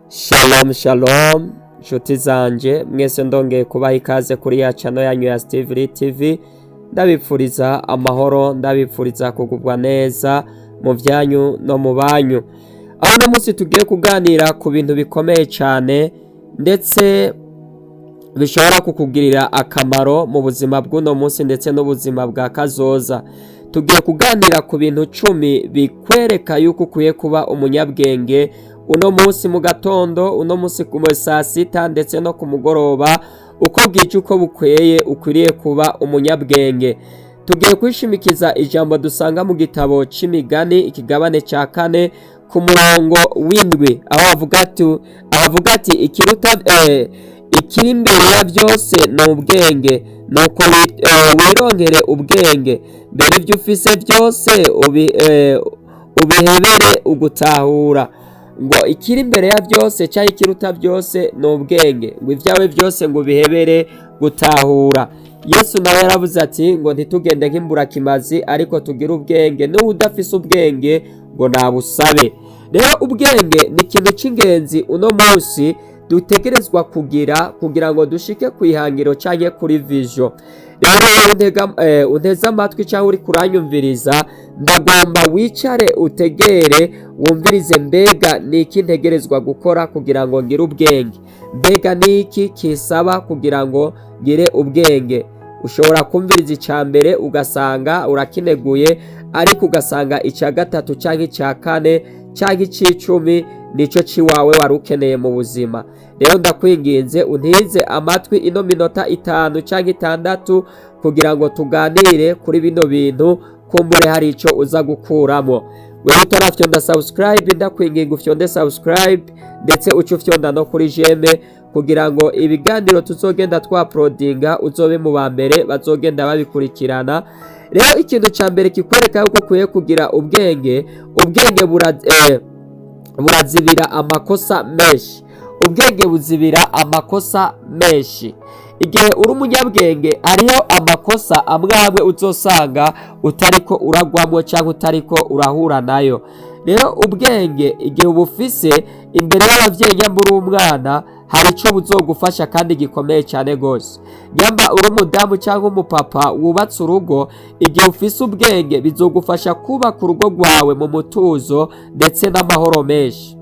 Shalom shalom nshuti zanje mwese ndongeye kubaha ikaze kuri ya channel yanyu ya STIVI TV. Ndabipfuriza amahoro, ndabipfuriza kugubwa neza mu byanyu no mu banyu. Aho no munsi tugiye kuganira ku bintu bikomeye cyane ndetse bishobora kukugirira akamaro mu buzima bw'uno munsi ndetse n'ubuzima bwa kazoza. Tugiye kuganira ku bintu 10 bikwereka yuko ukwiye kuba umunyabwenge uno munsi mu gatondo, uno munsi ku saa sita ndetse no ku mugoroba, uko bwije uko bukweye ukwiriye kuba umunyabwenge. Tugiye kwishimikiza ijambo dusanga mu gitabo c'imigani ikigabane ca 4 ku murongo w'indwi, aho avuga ati ikiri imbere ya byose ni ubwenge, nuko wirongere ubwenge, mbere ibyo ufise byose ubihebere ugutahura. Ngo ikiri imbere ya byose cyangwa ikiruta byose ni ubwenge, ngo ibyawe byose ngo bihebere gutahura. Yesu nawe yaravuze ati ngo ntitugende nk'imburakimazi ariko tugire ubwenge, n'uwo udafise ubwenge ngo nabusabe. Rero ubwenge ni ikintu cy'ingenzi uno munsi dutegerezwa kugira ngo dushike ku ihangiro cyangwa kuri vision. Rero unteze amatwi cyangwa uri kuranyumviriza, ndagomba wicare utegere wumvirize, mbega ni iki ntegerezwa gukora kugira ngo ngire ubwenge, mbega ni iki kisaba kugira ngo ngire ubwenge. Ushobora kumviriza icya mbere ugasanga urakineguye, ariko ugasanga icya gatatu cyangwa icya kane cyangwa ic'icumi nico ciwawe wari ukeneye mu buzima. Rero ndakwinginze untize amatwi ino minota 5 cyangwa 6 kugira ngo tuganire kuri bino bintu, kumbure hari ico uza gukuramo. Wewe utarafyonda subscribe, ndakwinginga ufyonde subscribe ndetse ucufyonda no kuri jeme kugira ngo ibiganiro tuzogenda twauploadinga uzobe mu bambere bazogenda babikurikirana. Rero ikintu ca mbere kikwereka yuko ukwiye kugira ubwenge burazibira amakosa menshi. Ubwenge buzibira amakosa menshi. Igihe uri umunyabwenge hariho amakosa amwe uzosanga utariko uragwamo cyangwa utariko urahura nayo. Rero ubwenge igihe ubufise imbere y'abavyeyi nyambura umwana, hari ico buzogufasha kandi gikomeye cyane gose. Nyamba uri umudamu cyangwa umupapa wubatse urugo, igihe ufise ubwenge bizogufasha kubaka urugo rwawe mu mutuzo ndetse n'amahoro menshi.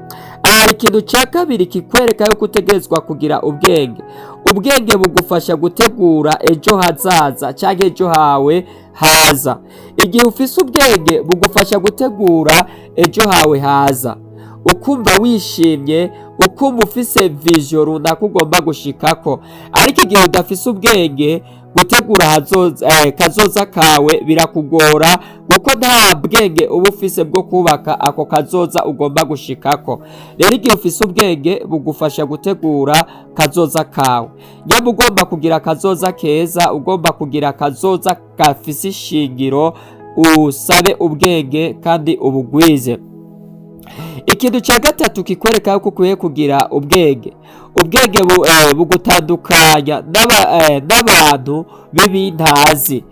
Ikintu cya kabiri kikwereka yuko utegerezwa kugira ubwenge. Ubwenge bugufasha gutegura ejo hazaza cyangwa ejo hawe haza. Igihe ufise ubwenge bugufasha gutegura ejo hawe haza, ukumva wishimye, ukumva ufise vision runaka ugomba gushikako. Ariko igihe udafise ubwenge, gutegura kazoza kawe birakugora, kuko nta bwenge uba ufise bwo kubaka ako kazoza ugomba gushikako. Rero igihe ufise ubwenge bugufasha gutegura kazoza kawe. Nyamba ugomba kugira kazoza keza, ugomba kugira kazoza gafise ishingiro, usabe ubwenge kandi ubugwize. Ikintu cya gatatu kikwereka yuko ukwiye kugira ubwenge. Ubwenge bugutandukanya n'abantu b'ibintazi.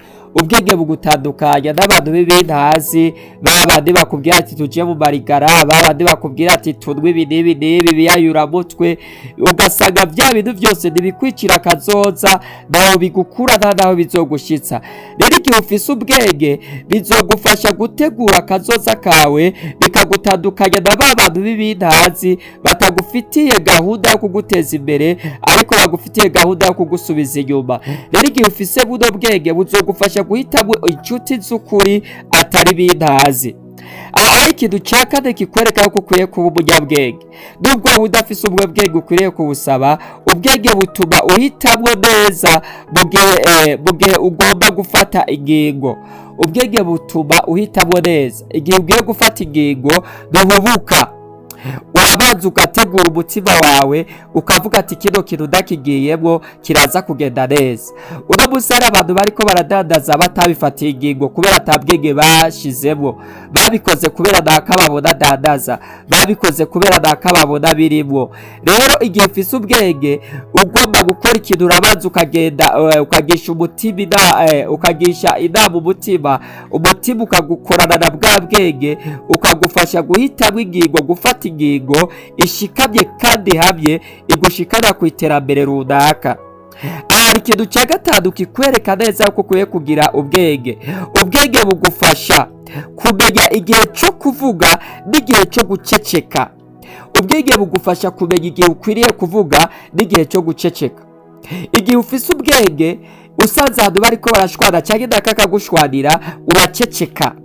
Ubwenge bugutandukanya n'abantu b'ibintazi, babandi bakubwira ati tuje mu marigara, babandi bakubwira ati tunwe ibi n'ibi biyayura mutwe, ugasanga bya bintu byose nibikwicira kazoza, naho bigukura naho bizogushitsa. Rero igihe ufise ubwenge bizogufasha gutegura kazoza kawe, bikagutandukanya na babantu b'ibintazi batagufitiye gahunda yo kuguteza imbere, ariko bagufitiye gahunda yo kugusubiza inyuma. Rero igihe ufise buno bwenge buzogufasha guhitamo inshuti z'ukuri atari bintazi. Aho ikintu cya kane kikwereka yuko ukwiye kuba umunyabwenge. Nubwo udafise ubwo bwenge ukwiriye kubusaba, ubwenge butuma uhitamo neza mu gihe ugomba gufata ingingo. Ubwenge butuma uhitamo neza igihe ugiye gufata ingingo, ntuhubuka. Urabanza ugategura umutima wawe, ukavuga ati kino kintu ndakigiyemo kiraza kugenda neza. Uno munsi hari abantu bariko baradandaza batabifatiye ingingo kubera atabwenge bashizemo. Babikoze kubera nakababona dandaza, babikoze kubera nakababona birimo. Rero igihe ufise ubwenge ugomba gukora ikintu, urabanza ukagenda ukagisha umutima ukagisha inama umutima ukagukorana na bwa bwenge, ukagufasha guhitamo ingingo, gufata ingingo ishikamye kandi hamwe igushikana ku iterambere runaka. Hari ikintu cya gatanu kikwereka neza ko ukwiye kugira ubwenge. Ubwenge bugufasha kumenya igihe cyo kuvuga n'igihe cyo guceceka. Ubwenge bugufasha kumenya igihe ukwiriye kuvuga n'igihe cyo guceceka. Igihe ufise ubwenge usanze abantu bariko barashwana cyangwa ndakakagushwanira uraceceka,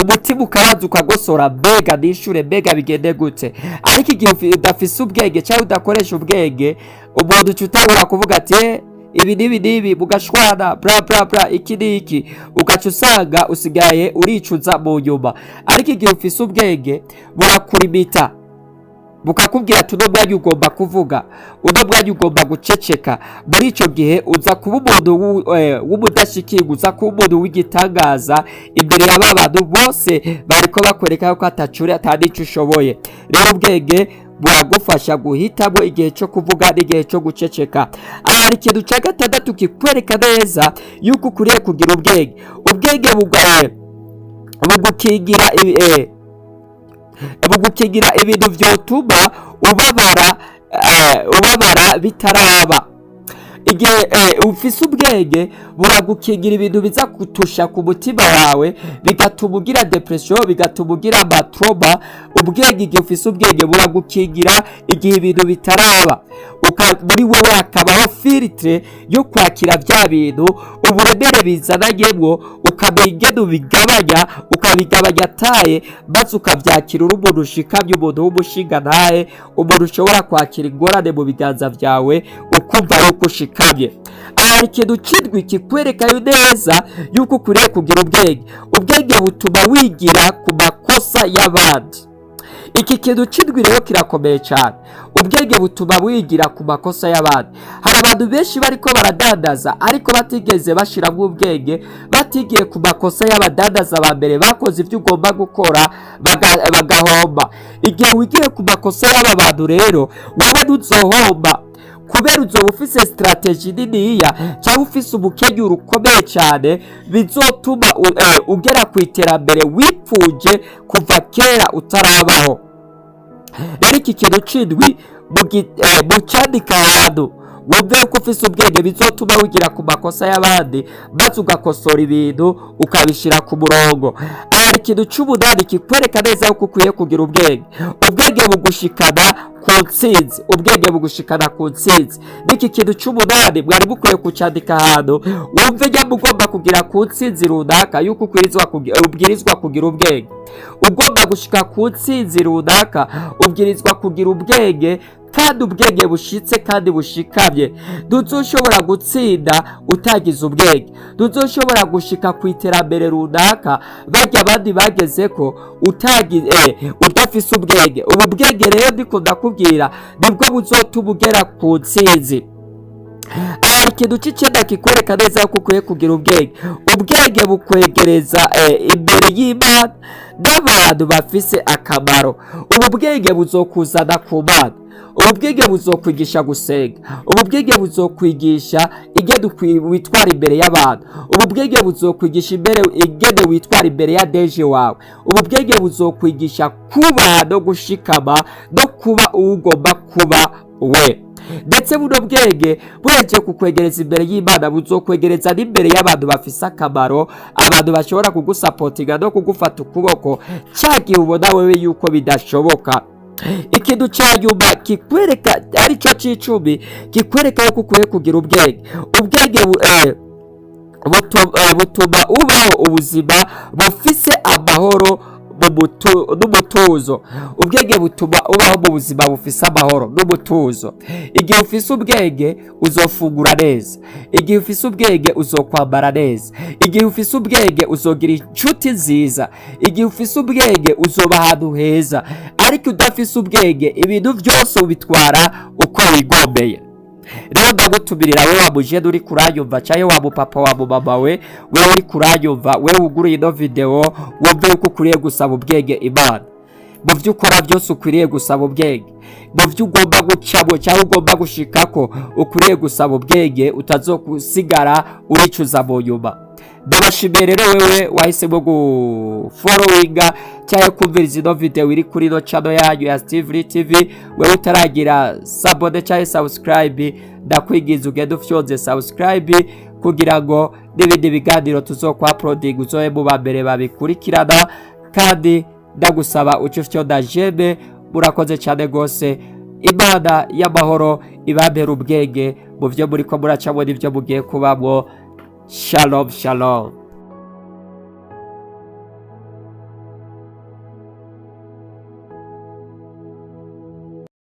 umutima ukabanza ukagosora mbega nishure mbega bigende gute. Ariko igihe udafise ubwenge cyangwa udakoresha ubwenge, umuntu utahura kuvuga ati ibi nibi mugashwana bla bla bla iki niki, ugaca usanga usigaye uricuza mu nyuma. Ariko igihe ufise ubwenge burakurimita, bukakubwira ati uno mwanya ugomba kuvuga, uno mwanya ugomba guceceka. Muri ico gihe uza kuba umuntu w'umudashikirwa, uza kuba umuntu w'igitangaza imbere y'aba bantu bose bariko bakwereka ko atacure atanico ushoboye. Rero ubwenge buragufasha guhitamo igihe cyo kuvuga n'igihe cyo guceceka. Hari ikintu cya gatandatu kikwereka neza yuko ukuriye kugira ubwenge. Ubwenge bugukingira ibintu vyotuma ubabara bitaraba. Igihe ufise ubwenge buragukingira ibintu biza kutusha ku mutima wawe, bigatuma ugira depression, bigatuma ugira amatrauma. Ubwenge, igihe ufise ubwenge buragukingira igihe ibintu bitaraba, muri wewe hakabaho filtre yo kwakira bya bintu uburemere bizananyemwo, ukamenya ingene ukabigabanya taye, maze ukavyakira uri umuntu ushikamye, umuntu w'umushingantahe, umuntu ushobora kwakira ingorane mu biganza vyawe ukumva yuko ushikamye. Hari ikintu c'indwi kikwereka neza yuko ukuriye kugira ubwenge. Ubwenge butuma wigira ku makosa y'abandi. Iki kintu c'indwi rero kirakomeye cyane. Ubwenge butuma wigira ku makosa y'abandi. Hari abantu benshi bariko baradandaza ariko batigeze bashiramwo ubwenge, batigiye ku makosa y'abadandaza ba mbere bakoze ibyo ugomba gukora bagahomba. Igihe wigiye ku makosa y'aba bantu rero, wowe ntuzohomba, kubera uzoba ufise strategy niniya cyangwa ufise umukenyuro ukomeye cyane, bizotuma ugera ku iterambere wipfuje kuva kera utarabaho. Rero iki kintu c'indwi mucandika ahantu, wumve ko ufise ubwenge, bizotuma wigira ku makosa y'abandi maze ugakosora ibintu ukabishira ku murongo. Hari ikintu c'umunani kikwereka neza ko ukwiye kugira ubwenge. Ubwenge bugushikana ku ntsinzi. Ubwenge bugushikana ku ntsinzi. Niki kintu c'umunani mwari mukwiye kucandika ahantu, wumve nyamwe ugomba kugira ku ntsinzi runaka yuko ubwirizwa kugira ubwenge. Ugomba gushika ku ntsinzi runaka ubwirizwa kugira ubwenge, kandi ubwenge bushitse kandi bushikamye. Ntuzoshobora gutsinda utagize ubwenge. Ntuzoshobora gushika ku iterambere runaka barya abandi bagezeko udafise ubwenge. Ubu bwenge rero ndiko ndakubwira nibwo buzotuma ugera ku ntsinzi. Hari ikintu c'icenda kikwereka neza ko ukwiye kugira ubwenge. Ubwenge bukwegereza imbere y'Imana n'abantu bafise akamaro. Ubu bwenge buzokuzana ku Mana. Ubu bwenge buzokwigisha gusenga. Ubu bwenge buzokwigisha ingene witwara imbere y'abantu. Ubu bwenge buzokwigisha ingene witwara imbere ya deje wawe. Ubu bwenge buzokwigisha kuba no gushikama no kuba ugomba kuba we. Ndetse buno bwenge buhejeje kukwegereza imbere y'Imana, buzokwegereza n'imbere y'abantu bafise akamaro, abantu bashobora kugusapotinga no kugufata ukuboko cyagihe ubona wewe yuko bidashoboka. Ikintu cya nyuma kikwereka ari cyo c'icumi kikwereka ko ukwiye kugira ubwenge. Ubwenge butuma ubaho ubuzima bufise amahoro n'umutuzo. Ubwenge butuma ubaho mu buzima bufise amahoro n'umutuzo. Igihe ufise ubwenge uzofungura neza. Igihe ufise ubwenge uzokwambara neza. Igihe ufise ubwenge uzogira inshuti nziza. Igihe ufise ubwenge uzoba ahantu heza. Ariko udafise ubwenge ibintu byose ubitwara uko wigombeye. Rero ndagutumirira wewe wa mujene uri kuranyumva, cyangwa wa mupapa wa mumama wewe uri kuranyumva, wewe uguruye ino video, wumve yuko ukuriye gusaba ubwenge Imana. Mu byo ukora byose ukwiriye gusaba ubwenge. Mu byo ugomba gucamo cyangwa ugomba gushikako ukuriye gusaba ubwenge, utazokusigara uricuza mu nyuma. ndabashimiye rero wewe wahisemo gufollowinga cyangwa kumviriza ino video iri kuri ino channel yanyu ya STIVI TV. wewe utaragira sabone cyangwa subscribe, ndakwigiza ugende ufyonze subscribe kugira ngo n'ibindi biganiro tuzokwa uploading uzobe mu bambere babikurikirana, kandi ndagusaba uce ufyonda jeme. Murakoze cyane gose. Imana y'amahoro ibambere ubwenge mu byo muri ko muracamo n'ibyo mugiye kubamo. Shalom shalom.